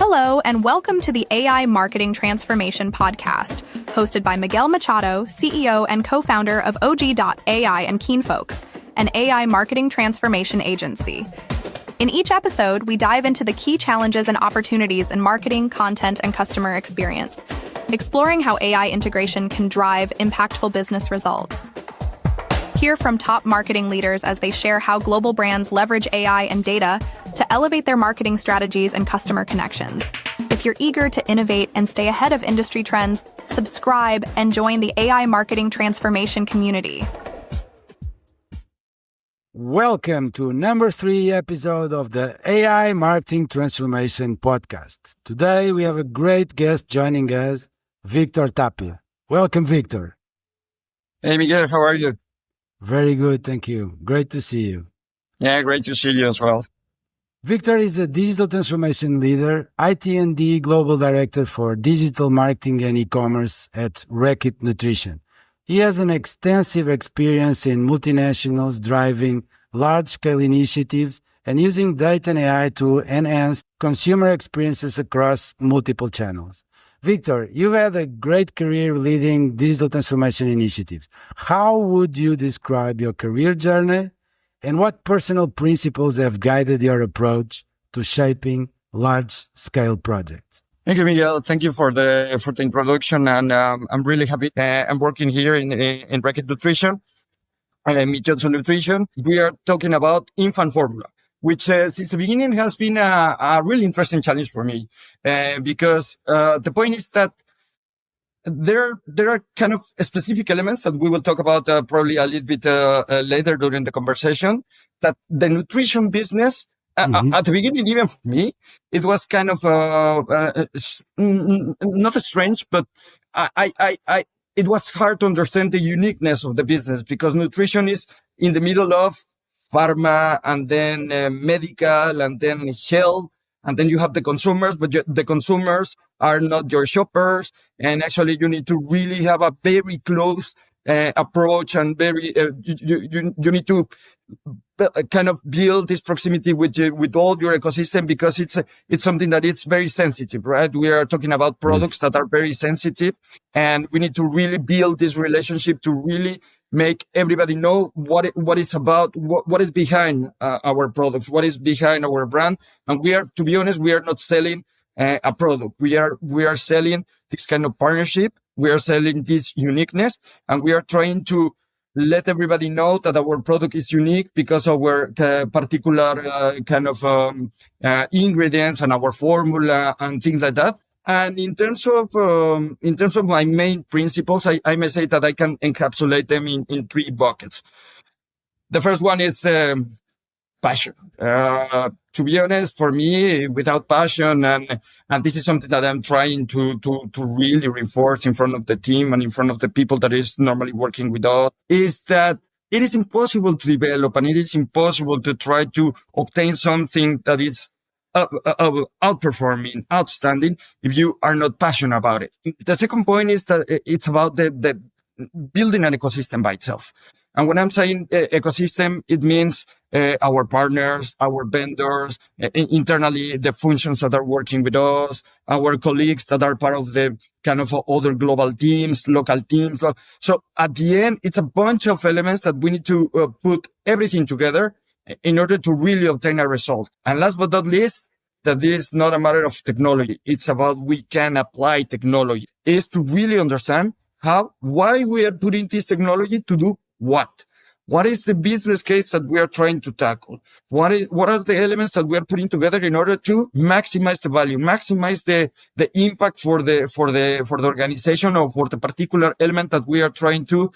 Hello, and welcome to the AI Marketing Transformation Podcast, hosted by Miguel Machado, CEO and co-founder of OG.ai and Keenfolks, an AI marketing transformation agency. In each episode, we dive into the key challenges and opportunities in marketing, content, and customer experience, exploring how AI integration can drive impactful business results. Hear from top marketing leaders as they share how global brands leverage AI and data to elevate their marketing strategies and customer connections. If you're eager to innovate and stay ahead of industry trends, subscribe and join the AI marketing transformation community. Welcome to number 3 episode of the AI Marketing Transformation Podcast. Today we have a great guest joining us, Victor Tapia. Welcome, Victor. Hey, Miguel, how are you? Very good, thank you. Great to see you. Yeah, great to see you as well. Victor is a digital transformation leader, IT&D Global Director for Digital Marketing and E-commerce at Rekt Nutrition. He has an extensive experience in multinationals driving large-scale initiatives and using data and AI to enhance consumer experiences across multiple channels. Victor, you've had a great career leading digital transformation initiatives. How would you describe your career journey, and what personal principles have guided your approach to shaping large-scale projects? Thank you, Miguel. Thank you for the introduction, and I'm really happy. I'm working here in Reckitt Nutrition, Omnichannel Nutrition. We are talking about infant formula, which since the beginning has been a really interesting challenge for me, because the point is that there are kind of specific elements that we will talk about probably a little bit later during the conversation, that the nutrition business, at the beginning, even for me, it was kind of not strange, but it was hard to understand the uniqueness of the business, because nutrition is in the middle of pharma and then medical and then health. And then you have the consumers, but the consumers are not your shoppers. And actually, you need to really have a very close approach, and very you need to kind of build this proximity with all your ecosystem, because it's something that is very sensitive, right? We are talking about products that are very sensitive, and we need to really build this relationship to really make everybody know what is about, what is behind our products, what is behind our brand. And to be honest, we are not selling a product. We are selling this kind of partnership. We are selling this uniqueness, and we are trying to let everybody know that our product is unique because of our particular kind of ingredients and our formula and things like that. And in terms of my main principles, I may say that I can encapsulate them in 3 buckets. The first one is passion. To be honest, for me, without passion, and this is something that I'm trying to really reinforce in front of the team and in front of the people that is normally working with us, is that it is impossible to develop, and it is impossible to try to obtain something that is outperforming, outstanding, if you are not passionate about it. The second point is that it's about the building an ecosystem by itself. And when I'm saying ecosystem, it means our partners, our vendors, internally the functions that are working with us, our colleagues that are part of the kind of other global teams, local teams. So at the end, it's a bunch of elements that we need to put everything together in order to really obtain a result. And last but not least, that this is not a matter of technology. It's about we can apply technology. Is to really understand why we are putting this technology to do what? What is the business case that we are trying to tackle? What are the elements that we are putting together in order to maximize the value, maximize the impact for the organization, or for the particular element that we are trying to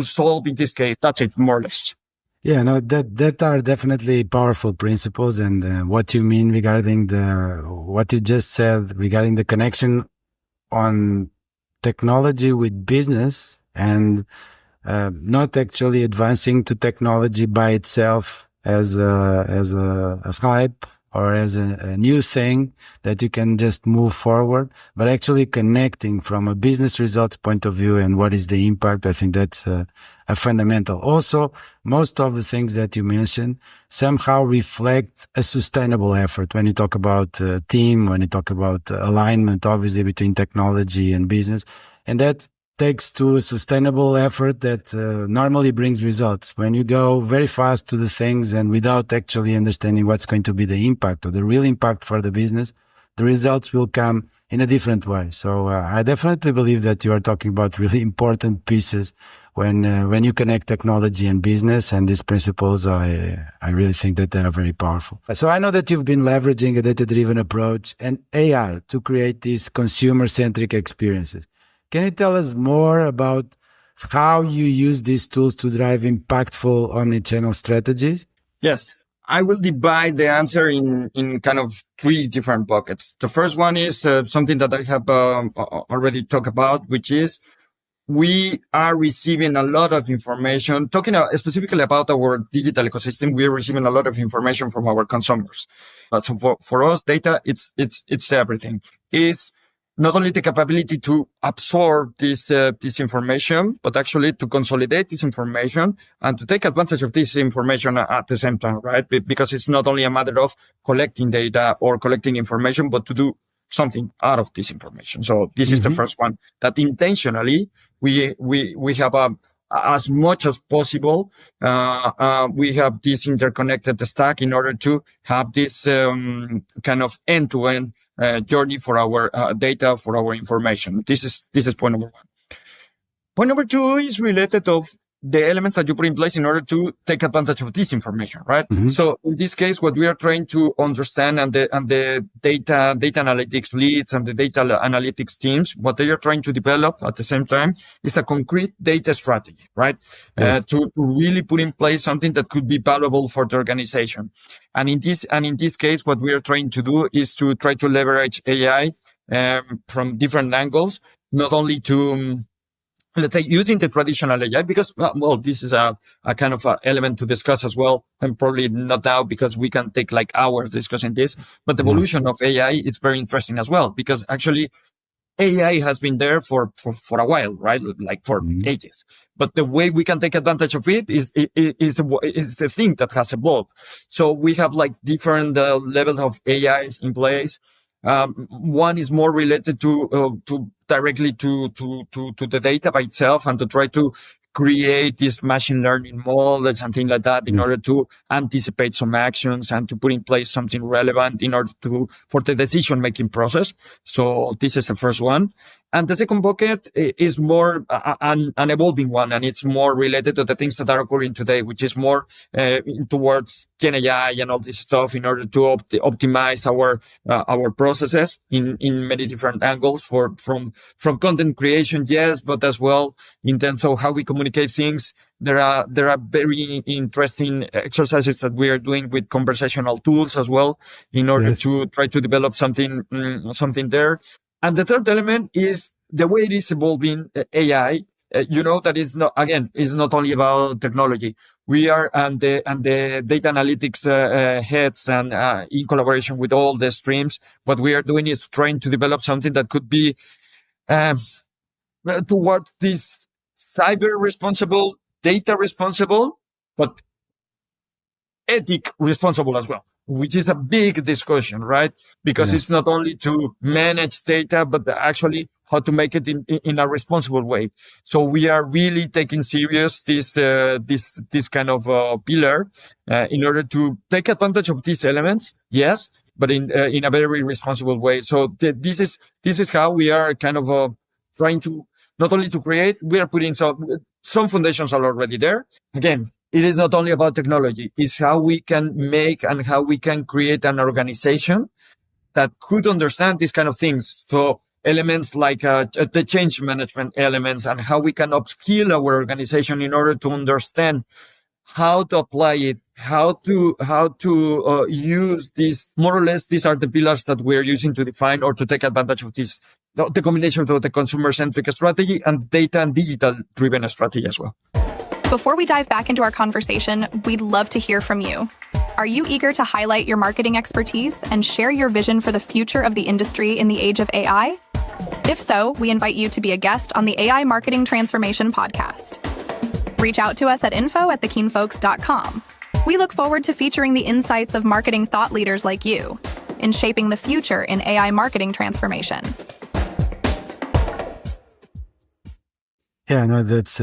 solve in this case? That's it, more or less. Yeah, no, that are definitely powerful principles, and what you mean regarding what you just said regarding the connection on technology with business, and not actually advancing to technology by itself as a hype or as a new thing that you can just move forward, but actually connecting from a business results point of view and what is the impact. I think that's a fundamental. Also, most of the things that you mentioned somehow reflect a sustainable effort. When you talk about team, when you talk about alignment, obviously between technology and business, and that takes to a sustainable effort that normally brings results. When you go very fast to the things and without actually understanding what's going to be the impact or the real impact for the business, the results will come in a different way. So I definitely believe that you are talking about really important pieces when you connect technology and business, and these principles, I really think that they are very powerful. So I know that you've been leveraging a data-driven approach and AI to create these consumer-centric experiences. Can you tell us more about how you use these tools to drive impactful omnichannel strategies? Yes. I will divide the answer in kind of three different buckets. The first one is something that I have already talked about, which is we are receiving a lot of information. Talking specifically about our digital ecosystem, we are receiving a lot of information from our consumers. So for us, data, it's everything. Is not only the capability to absorb this information, but actually to consolidate this information and to take advantage of this information at the same time, right? Because it's not only a matter of collecting data or collecting information, but to do something out of this information. So this is the first one, that intentionally we have as much as possible, we have this interconnected stack in order to have this kind of end-to-end journey for our data, for our information. This is point number one. Point number two is related of the elements that you put in place in order to take advantage of this information, right? So in this case, what we are trying to understand and the data analytics leads and the data analytics teams, what they are trying to develop at the same time is a concrete data strategy, right? Yes. To really put in place something that could be valuable for the organization. And in this case, what we are trying to do is to try to leverage AI, from different angles, not only to, let's say, using the traditional AI, because, well, this is a kind of a element to discuss as well, and probably not now because we can take like hours discussing this, but the evolution of AI is very interesting as well, because actually AI has been there for a while, right? Like for ages. But the way we can take advantage of it is the thing that has evolved. So we have like different levels of AIs in place. One is more related to directly to the data by itself and to try to create this machine learning model and something like that in order to anticipate some actions and to put in place something relevant in order for the decision making process. So this is the first one. And the second bucket is more an evolving one, and it's more related to the things that are occurring today, which is more towards GenAI and all this stuff in order to optimize our processes in many different angles from content creation, yes, but as well in terms of how we communicate things. There are very interesting exercises that we are doing with conversational tools as well in order to try to develop something there. And the third element is the way it is evolving AI. That is not only about technology. We are and the data analytics heads and in collaboration with all the streams, what we are doing is trying to develop something that could be towards this cyber responsible, data responsible, but ethic responsible as well, which is a big discussion, right? Because it's not only to manage data, but actually how to make it in a responsible way. So we are really taking serious this kind of pillar in order to take advantage of these elements, yes, but in a very responsible way. So this is how we are kind of trying to not only to create, we are putting some foundations are already there. Again, it is not only about technology. It's how we can make and how we can create an organization that could understand these kind of things. So elements like the change management elements and how we can upskill our organization in order to understand how to apply it, how to use this. More or less, these are the pillars that we're using to define or to take advantage of this, the combination of the consumer-centric strategy and data and digital-driven strategy as well. Before we dive back into our conversation, we'd love to hear from you. Are you eager to highlight your marketing expertise and share your vision for the future of the industry in the age of AI? If so, we invite you to be a guest on the AI Marketing Transformation podcast. Reach out to us at info@thekeenfolks.com. We look forward to featuring the insights of marketing thought leaders like you in shaping the future in AI marketing transformation. Yeah, no, that's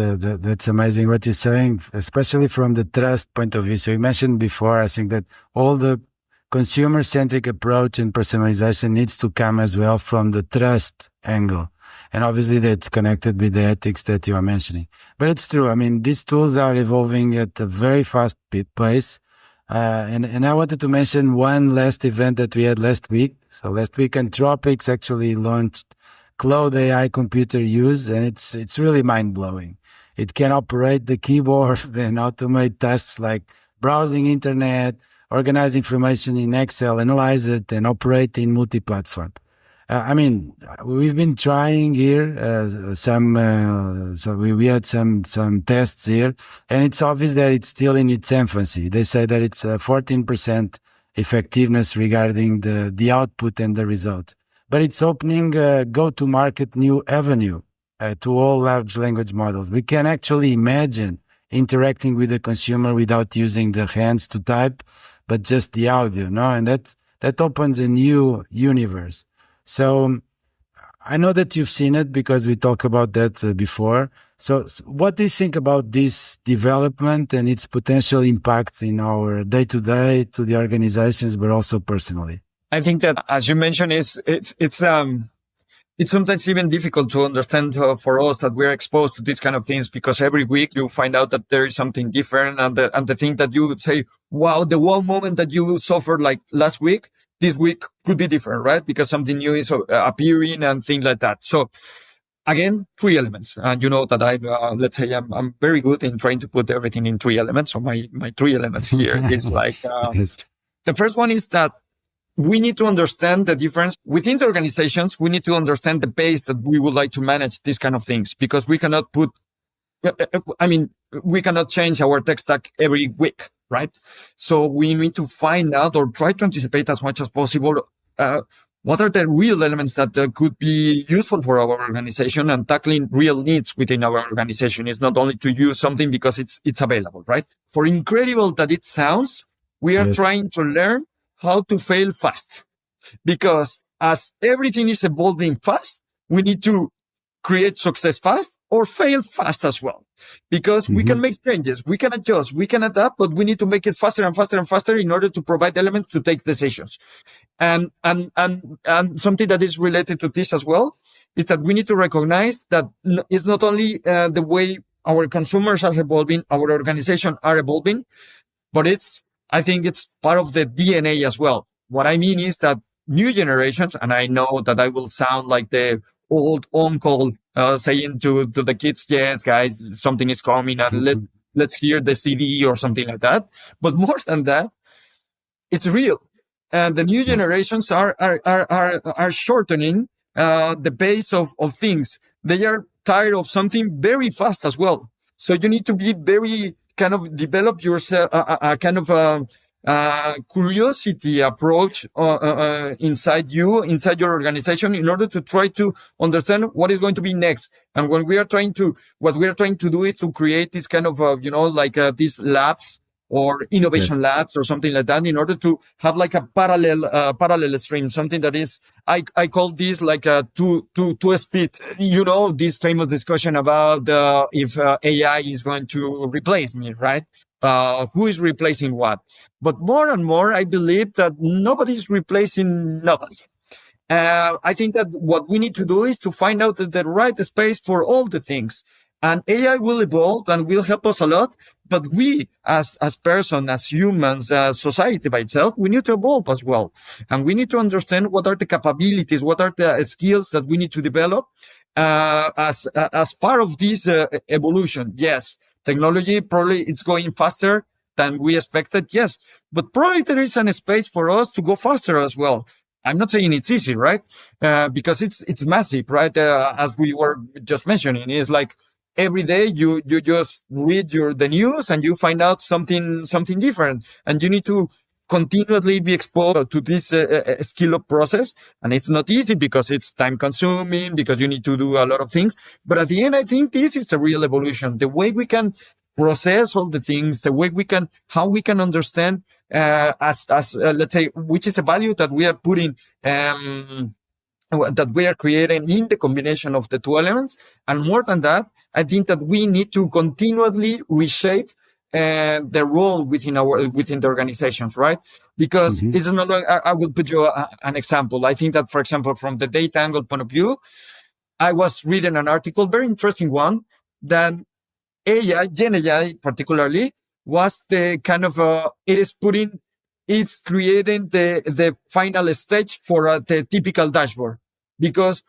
amazing what you're saying, especially from the trust point of view. So you mentioned before, I think that all the consumer-centric approach and personalization needs to come as well from the trust angle. And obviously that's connected with the ethics that you are mentioning. But it's true. I mean, these tools are evolving at a very fast pace. And I wanted to mention one last event that we had last week. So last week, Anthropics actually launched Cloud AI computer use, and it's really mind-blowing. It can operate the keyboard and automate tasks like browsing internet, organize information in Excel, analyze it, and operate in multi-platform. I mean, we've been trying here so we had some tests here, and it's obvious that it's still in its infancy. They say that it's 14% effectiveness regarding the output and the result. But it's opening a go-to-market new avenue to all large language models. We can actually imagine interacting with the consumer without using the hands to type, but just the audio, no? And that opens a new universe. So I know that you've seen it because we talked about that before. So what do you think about this development and its potential impacts in our day-to-day to the organizations, but also personally? I think that, as you mentioned, it's sometimes even difficult to understand for us that we're exposed to these kind of things, because every week you find out that there is something different, and the thing that you would say, wow, the one moment that you suffered like last week, this week could be different, right? Because something new is appearing and things like that. So again, 3 elements. And you know that let's say I'm very good in trying to put everything in 3 elements. So my 3 elements here is like, Yes. the first one is that we need to understand the difference within the organizations. We need to understand the pace that we would like to manage these kind of things, because we cannot we cannot change our tech stack every week, right? So we need to find out or try to anticipate as much as possible, what are the real elements that could be useful for our organization, and tackling real needs within our organization. Is not only to use something because it's available, right? For incredible that it sounds, we are trying to learn how to fail fast, because as everything is evolving fast, we need to create success fast or fail fast as well, because we can make changes, we can adjust, we can adapt, but we need to make it faster and faster and faster in order to provide elements to take decisions. And something that is related to this as well is that we need to recognize that it's not only the way our consumers are evolving, our organization are evolving, but I think it's part of the DNA as well. What I mean is that new generations, and I know that I will sound like the old uncle saying to the kids, yes, guys, something is coming, and let's hear the CD or something like that. But more than that, it's real. And the new generations are shortening the pace of things. They are tired of something very fast as well. So you need to be very kind of develop yourself a kind of curiosity approach inside your organization, in order to try to understand what is going to be next. And what we are trying to do is to create this kind of these labs or innovation labs or something like that, in order to have like a parallel stream, something that is, I call this like a two speed, this famous discussion about if AI is going to replace me, right? Who is replacing what? But more and more, I believe that nobody's replacing nobody. I think that what we need to do is to find out the right space for all the things. And AI will evolve and will help us a lot. But we, as person, as humans, as society by itself, we need to evolve as well. And we need to understand what are the capabilities, what are the skills that we need to develop as part of this evolution. Yes, technology probably it's going faster than we expected. Yes, but probably there is a space for us to go faster as well. I'm not saying it's easy, right? Because it's massive, right? As we were just mentioning, it's like every day you just read the news and you find out something different, and you need to continually be exposed to this skill up process. And it's not easy because it's time consuming, because you need to do a lot of things. But at the end, I think this is the real evolution. The way we can process all the things, the way how we can understand, let's say, which is a value that we are putting, that we are creating in the combination of the two elements. And more than that, I think that we need to continually reshape the role within the organizations, right? Because it's not like, I will put you an example. I think that, for example, from the data angle point of view, I was reading an article, very interesting one, that AI, GenAI particularly, was the kind of, it's creating the final stage for the typical dashboard. Because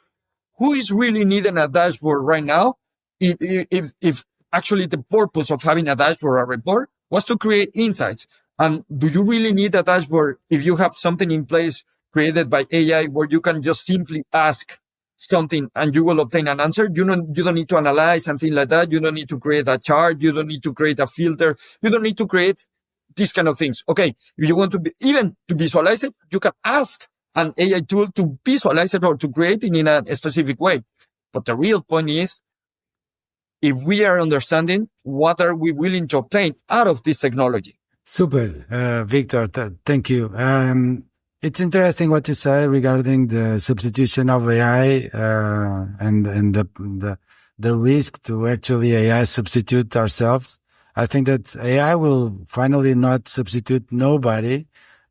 who is really needing a dashboard right now? If actually the purpose of having a dashboard or report was to create insights. And do you really need a dashboard if you have something in place created by AI where you can just simply ask something and you will obtain an answer? You don't need to analyze something like that. You don't need to create a chart. You don't need to create a filter. You don't need to create these kind of things. Okay. If you want even to visualize it, you can ask an AI tool to visualize it or to create it in a specific way. But the real point is, if we are understanding what are we willing to obtain out of this technology. Super, Victor. Thank you. It's interesting what you say regarding the substitution of AI and the risk to actually AI substitute ourselves. I think that AI will finally not substitute nobody,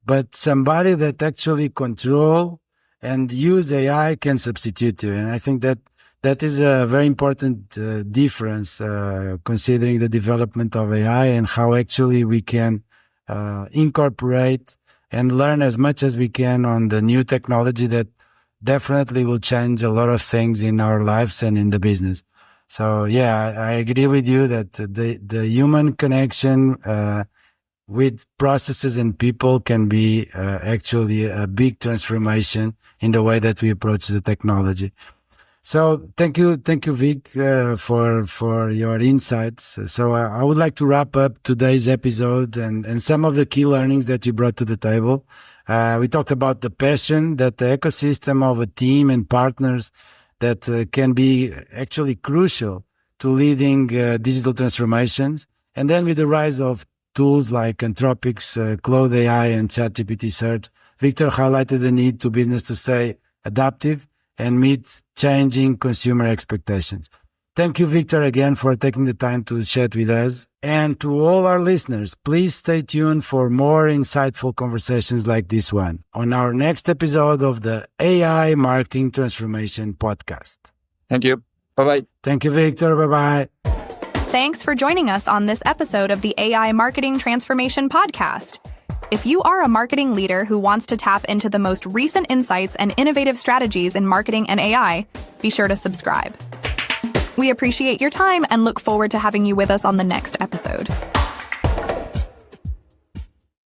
but somebody that actually control and use AI can substitute you. And I think that is a very important difference, considering the development of AI and how actually we can incorporate and learn as much as we can on the new technology that definitely will change a lot of things in our lives and in the business. So yeah, I agree with you that the human connection with processes and people can be actually a big transformation in the way that we approach the technology. So thank you, Vic, for your insights. So I would like to wrap up today's episode and some of the key learnings that you brought to the table. We talked about the passion that the ecosystem of a team and partners that can be actually crucial to leading digital transformations. And then with the rise of tools like Anthropic's Cloud AI and ChatGPT Search, Victor highlighted the need to business to stay adaptive and meet changing consumer expectations. Thank you, Victor, again for taking the time to chat with us. And to all our listeners, please stay tuned for more insightful conversations like this one on our next episode of the AI Marketing Transformation Podcast. Thank you. Bye-bye. Thank you, Victor. Bye-bye. Thanks for joining us on this episode of the AI Marketing Transformation Podcast. If you are a marketing leader who wants to tap into the most recent insights and innovative strategies in marketing and AI, be sure to subscribe. We appreciate your time and look forward to having you with us on the next episode.